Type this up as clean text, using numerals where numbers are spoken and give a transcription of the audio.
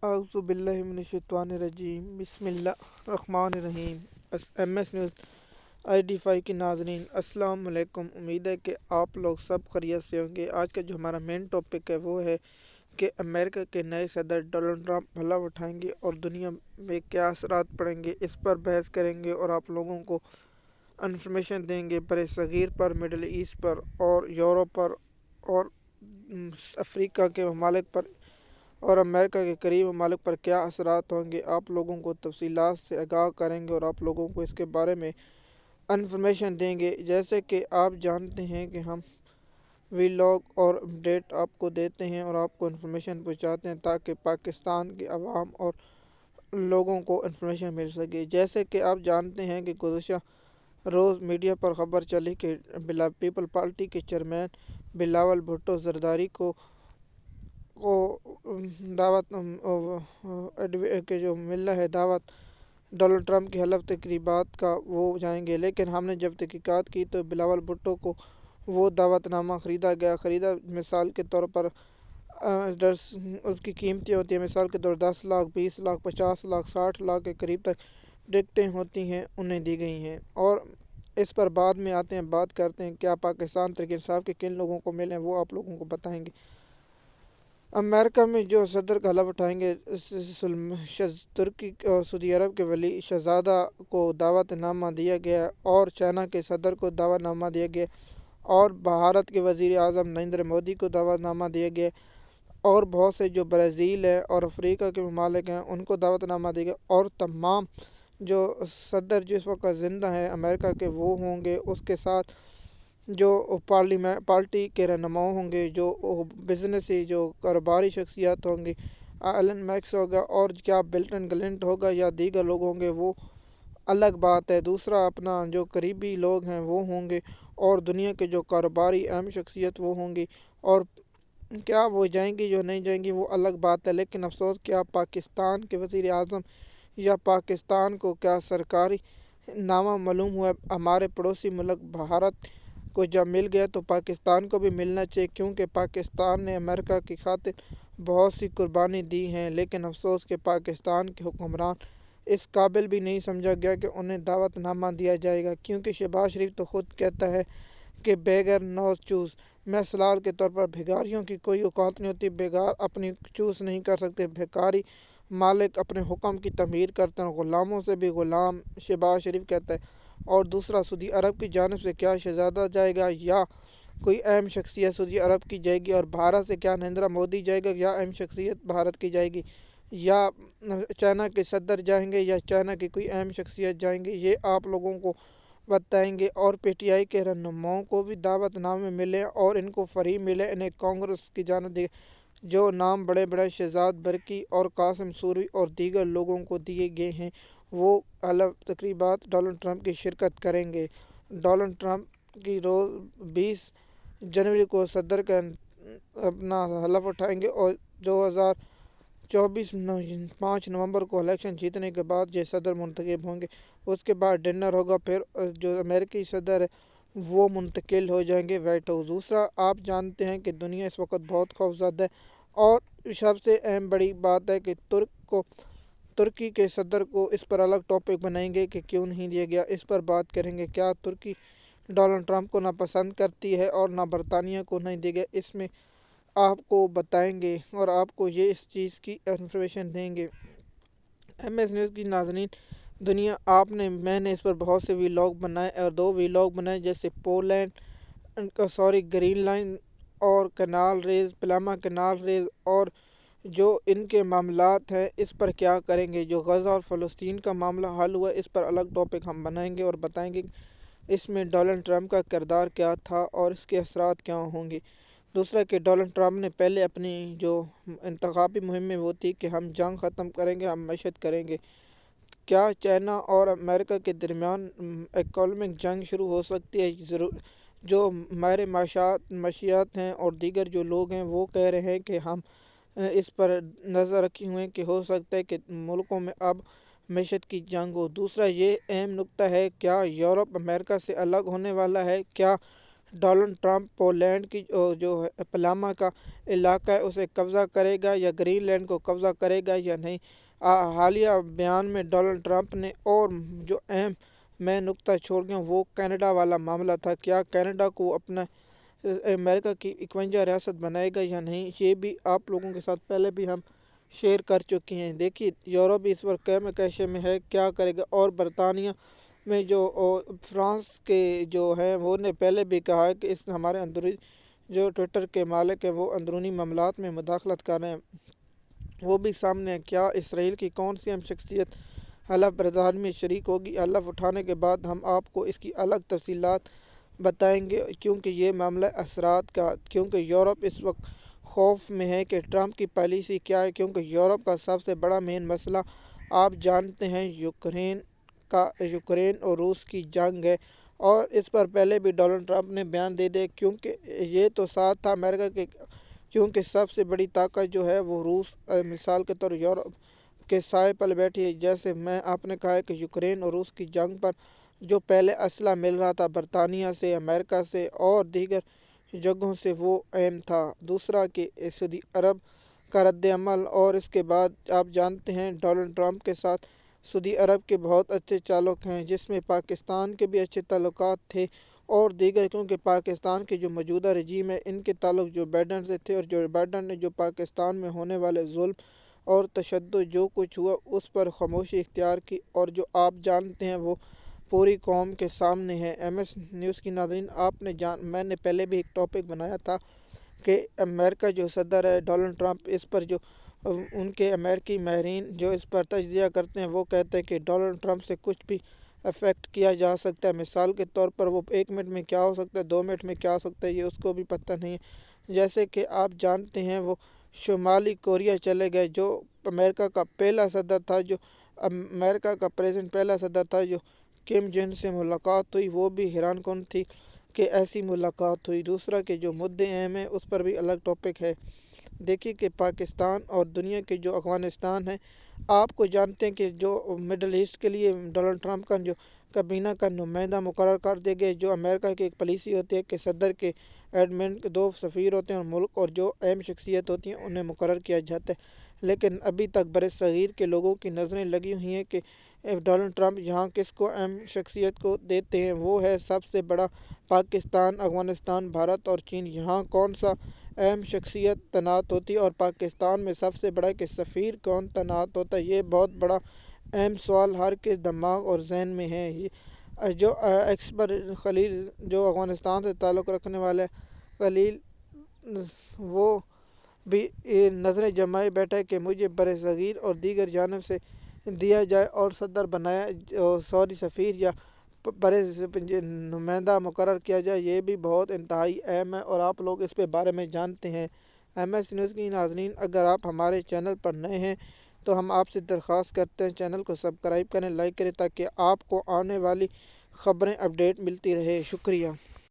اعوذ باللہ من الشیطان الرجیم بسم اللہ الرحمن الرحیم ایم ایس نیوز ID5 کے ناظرین السلام علیکم۔ امید ہے کہ آپ لوگ سب خیریت سے ہوں گے۔ آج کا جو ہمارا مین ٹاپک ہے وہ ہے کہ امریکہ کے نئے صدر ڈونلڈ ٹرمپ حلف اٹھائیں گے اور دنیا میں کیا اثرات پڑیں گے، اس پر بحث کریں گے اور آپ لوگوں کو انفارمیشن دیں گے بر صغیر پر، مڈل ایسٹ پر اور یورپ پر اور افریقہ کے ممالک پر اور امریکہ کے قریب ممالک پر کیا اثرات ہوں گے۔ آپ لوگوں کو تفصیلات سے آگاہ کریں گے اور آپ لوگوں کو اس کے بارے میں انفارمیشن دیں گے۔ جیسے کہ آپ جانتے ہیں کہ ہم ویلاگ اور اپڈیٹ آپ کو دیتے ہیں اور آپ کو انفارمیشن پہنچاتے ہیں تاکہ پاکستان کے عوام اور لوگوں کو انفارمیشن مل سکے۔ جیسے کہ آپ جانتے ہیں کہ گزشتہ روز میڈیا پر خبر چلی کہ پیپل پارٹی کے چیئرمین بلاول بھٹو زرداری کو دعوت کہ جو مل رہا ہے دعوت ڈونلڈ ٹرمپ کی حلف تقریبات کا وہ جائیں گے، لیکن ہم نے جب تحقیقات کی تو بلاول بھٹو کو وہ دعوت نامہ خریدا مثال کے طور پر اس کی قیمتیں ہوتی ہیں، مثال کے طور 10 لاکھ 20 لاکھ 50 لاکھ 60 لاکھ کے قریب تک ٹکٹیں ہوتی ہیں، انہیں دی گئی ہیں۔ اور اس پر بعد میں آتے ہیں، بات کرتے ہیں کیا پاکستان تحریک انصاف کے کن لوگوں کو ملے ہیں، وہ آپ لوگوں کو بتائیں گے۔ امریکہ میں جو صدر کا حلف اٹھائیں گے، ترکی اور سعودی عرب کے ولی شہزادہ کو دعوت نامہ دیا گیا اور چائنا کے صدر کو دعوت نامہ دیا گیا اور بھارت کے وزیر اعظم نریندر مودی کو دعوت نامہ دیا گیا اور بہت سے جو برازیل ہے اور افریقہ کے ممالک ہیں ان کو دعوت نامہ دیا گیا اور تمام جو صدر جس وقت زندہ ہیں امریکہ کے وہ ہوں گے، اس کے ساتھ جو پارٹی کے رہنما ہوں گے، جو بزنسی جو کاروباری شخصیات ہوں گی، ایلن میکس ہوگا اور کیا بلٹن گلنٹ ہوگا یا دیگر لوگ ہوں گے وہ الگ بات ہے۔ دوسرا اپنا جو قریبی لوگ ہیں وہ ہوں گے اور دنیا کے جو کاروباری اہم شخصیت وہ ہوں گی، اور کیا وہ جائیں گی جو نہیں جائیں گی وہ الگ بات ہے۔ لیکن افسوس کیا پاکستان کے وزیر اعظم یا پاکستان کو کیا سرکاری نامہ معلوم ہوا ہے؟ ہمارے پڑوسی ملک بھارت کو جب مل گیا تو پاکستان کو بھی ملنا چاہیے، کیونکہ پاکستان نے امریکہ کی خاطر بہت سی قربانی دی ہیں، لیکن افسوس کہ پاکستان کے حکمران اس قابل بھی نہیں سمجھا گیا کہ انہیں دعوت نامہ دیا جائے گا، کیونکہ شہباز شریف تو خود کہتا ہے کہ بیگر نوز چوز۔ مثال کے طور پر بھکاریوں کی کوئی اوقات نہیں ہوتی، بھیکار اپنی چوز نہیں کر سکتے، بھکاری مالک اپنے حکم کی تعمیر کرتے ہیں، غلاموں سے بھی غلام، شہباز شریف کہتا ہے۔ اور دوسرا سعودی عرب کی جانب سے کیا شہزادہ جائے گا یا کوئی اہم شخصیت سعودی عرب کی جائے گی، اور بھارت سے کیا نریندر مودی جائے گا یا اہم شخصیت بھارت کی جائے گی، یا چائنا کے صدر جائیں گے یا چائنا کی کوئی اہم شخصیت جائیں گے، یہ آپ لوگوں کو بتائیں گے۔ اور PTI کے رہنماؤں کو بھی دعوت نامے ملے اور ان کو فریب ملے، انہیں کانگریس کی جانب سے جو نام بڑے بڑے شہزاد برکی اور قاسم سوری اور دیگر لوگوں کو دیے گئے ہیں، وہ حلف تقریبات ڈونلڈ ٹرمپ کی شرکت کریں گے۔ ڈونلڈ ٹرمپ کی روز 20 جنوری کو صدر کا اپنا حلف اٹھائیں گے اور 2024 5 نومبر کو الیکشن جیتنے کے بعد یہ صدر منتخب ہوں گے۔ اس کے بعد ڈنر ہوگا، پھر جو امریکی صدر ہے وہ منتقل ہو جائیں گے وائٹ ہاؤس۔ دوسرا آپ جانتے ہیں کہ دنیا اس وقت بہت خوفزدہ ہے اور سب سے اہم بڑی بات ہے کہ ترکی کے صدر کو اس پر الگ ٹاپک بنائیں گے کہ کیوں نہیں دیا گیا، اس پر بات کریں گے۔ کیا ترکی ڈونلڈ ٹرمپ کو ناپسند کرتی ہے اور نہ برطانیہ کو نہیں دے گا، اس میں آپ کو بتائیں گے اور آپ کو یہ اس چیز کی انفارمیشن دیں گے۔ ایم ایس نیوز کی ناظرین میں نے اس پر بہت سے ویلاگ بنائے اور 2 ویلاگ بنائے، جیسے گرین لائن اور کینال ریز، پلاما کینال ریز، اور جو ان کے معاملات ہیں اس پر کیا کریں گے۔ جو غزہ اور فلسطین کا معاملہ حل ہوا اس پر الگ ٹاپک ہم بنائیں گے اور بتائیں گے اس میں ڈونلڈ ٹرمپ کا کردار کیا تھا اور اس کے اثرات کیا ہوں گے۔ دوسرا کہ ڈونلڈ ٹرمپ نے پہلے اپنی جو انتخابی مہم میں وہ تھی کہ ہم جنگ ختم کریں گے، ہم معیشت کریں گے، کیا چائنا اور امریکہ کے درمیان اکنامک جنگ شروع ہو سکتی ہے؟ جو ہمارے معاشیات ہیں اور دیگر جو لوگ ہیں وہ کہہ رہے ہیں کہ ہم اس پر نظر رکھے ہوئے ہیں کہ ہو سکتا ہے کہ ملکوں میں اب معیشت کی جنگ ہو۔ دوسرا یہ اہم نکتہ ہے، کیا یورپ امریکہ سے الگ ہونے والا ہے؟ کیا ڈونلڈ ٹرمپ پولینڈ کی جو پلاما کا علاقہ ہے اسے قبضہ کرے گا یا گرین لینڈ کو قبضہ کرے گا یا نہیں۔ حالیہ بیان میں ڈونلڈ ٹرمپ نے اور جو اہم میں نقطہ چھوڑ گیا وہ کینیڈا والا معاملہ تھا۔ کیا کینیڈا کو اپنا امریکہ کی 51 ریاست بنائے گا یا نہیں، یہ بھی آپ لوگوں کے ساتھ پہلے بھی ہم شیئر کر چکے ہیں۔ دیکھیے یورپ بھی اس وقت قہم کیشے میں ہے، کیا کرے گا، اور برطانیہ میں جو فرانس کے جو ہیں وہ نے پہلے بھی کہا ہے کہ اس ہمارے اندرونی جو ٹویٹر کے مالک ہیں وہ اندرونی معاملات میں مداخلت کر رہے ہیں، وہ بھی سامنے ہے۔ کیا اسرائیل کی کون سی اہم شخصیت حلف برداری میں شریک ہوگی؟ حلف اٹھانے کے بعد ہم آپ کو اس کی الگ تفصیلات بتائیں گے، کیونکہ یہ معاملہ اثرات کا، کیونکہ یورپ اس وقت خوف میں ہے کہ ٹرمپ کی پالیسی کیا ہے، کیونکہ یورپ کا سب سے بڑا مین مسئلہ آپ جانتے ہیں یوکرین اور روس کی جنگ ہے، اور اس پر پہلے بھی ڈونلڈ ٹرمپ نے بیان دے دیا، کیونکہ یہ تو ساتھ تھا امریکہ کے، کیونکہ سب سے بڑی طاقت جو ہے وہ روس مثال کے طور یورپ کے سائے پر بیٹھی ہے۔ جیسے میں آپ نے کہا ہے کہ یوکرین اور روس کی جنگ پر جو پہلے اسلحہ مل رہا تھا برطانیہ سے، امریکہ سے اور دیگر جگہوں سے، وہ اہم تھا۔ دوسرا کہ سعودی عرب کا رد عمل، اور اس کے بعد آپ جانتے ہیں ڈونلڈ ٹرمپ کے ساتھ سعودی عرب کے بہت اچھے تعلق ہیں، جس میں پاکستان کے بھی اچھے تعلقات تھے اور دیگر، کیونکہ پاکستان کے جو موجودہ رجیم ہے ان کے تعلق جو بائیڈن سے تھے، اور جو بائیڈن نے جو پاکستان میں ہونے والے ظلم اور تشدد جو کچھ ہوا اس پر خاموشی اختیار کی، اور جو آپ جانتے ہیں وہ پوری قوم کے سامنے ہے۔ ایم ایس نیوز کی ناظرین، میں نے پہلے بھی ایک ٹاپک بنایا تھا کہ امریکہ جو صدر ہے ڈونلڈ ٹرمپ، اس پر جو ان کے امریکی ماہرین جو اس پر تجزیہ کرتے ہیں وہ کہتے ہیں کہ ڈونلڈ ٹرمپ سے کچھ بھی افیکٹ کیا جا سکتا ہے۔ مثال کے طور پر وہ 1 منٹ میں کیا ہو سکتا ہے، 2 منٹ میں کیا ہو سکتا ہے، یہ اس کو بھی پتہ نہیں ہے۔ جیسے کہ آپ جانتے ہیں وہ شمالی کوریا چلے گئے، جو امریکہ کا پہلا صدر تھا، جو امریکہ کا پریزیڈنٹ پہلا صدر تھا، جو کم جن سے ملاقات ہوئی، وہ بھی حیران کن تھی کہ ایسی ملاقات ہوئی۔ دوسرا کہ جو مدعے اہم ہیں اس پر بھی الگ ٹاپک ہے۔ دیکھیے کہ پاکستان اور دنیا کے جو افغانستان ہے، آپ کو جانتے ہیں کہ جو مڈل ایسٹ کے لیے ڈونلڈ ٹرمپ کا جو کابینہ کا نمائندہ مقرر کر دے گئے، جو امریکہ کی ایک پالیسی ہوتی ہے کہ صدر کے ایڈمن کے 2 سفیر ہوتے ہیں اور ملک اور جو اہم شخصیت ہوتی ہیں انہیں مقرر کیا جاتا ہے، لیکن ابھی تک برصغیر کے لوگوں کی نظریں لگی ہوئی ہیں کہ ڈونلڈ ٹرمپ یہاں کس کو اہم شخصیت کو دیتے ہیں، وہ ہے سب سے بڑا پاکستان، افغانستان، بھارت اور چین، یہاں کون سا اہم شخصیت تعینات ہوتی ہے، اور پاکستان میں سب سے بڑا کہ سفیر کون تعینات ہوتا ہے، یہ بہت بڑا اہم سوال ہر کے دماغ اور ذہن میں ہے۔ جو ایکسپر خلیل جو افغانستان سے تعلق رکھنے والے خلیل، وہ بھی نظریں جمائے بیٹھا ہے کہ مجھے برصغیر اور دیگر جانب سے دیا جائے اور صدر بنایا سفیر یا نمائندہ مقرر کیا جائے، یہ بھی بہت انتہائی اہم ہے اور آپ لوگ اس پہ بارے میں جانتے ہیں۔ ایم ایس نیوز کی ناظرین، اگر آپ ہمارے چینل پر نئے ہیں تو ہم آپ سے درخواست کرتے ہیں چینل کو سبسکرائب کریں، لائک کریں، تاکہ آپ کو آنے والی خبریں اپڈیٹ ملتی رہے۔ شکریہ۔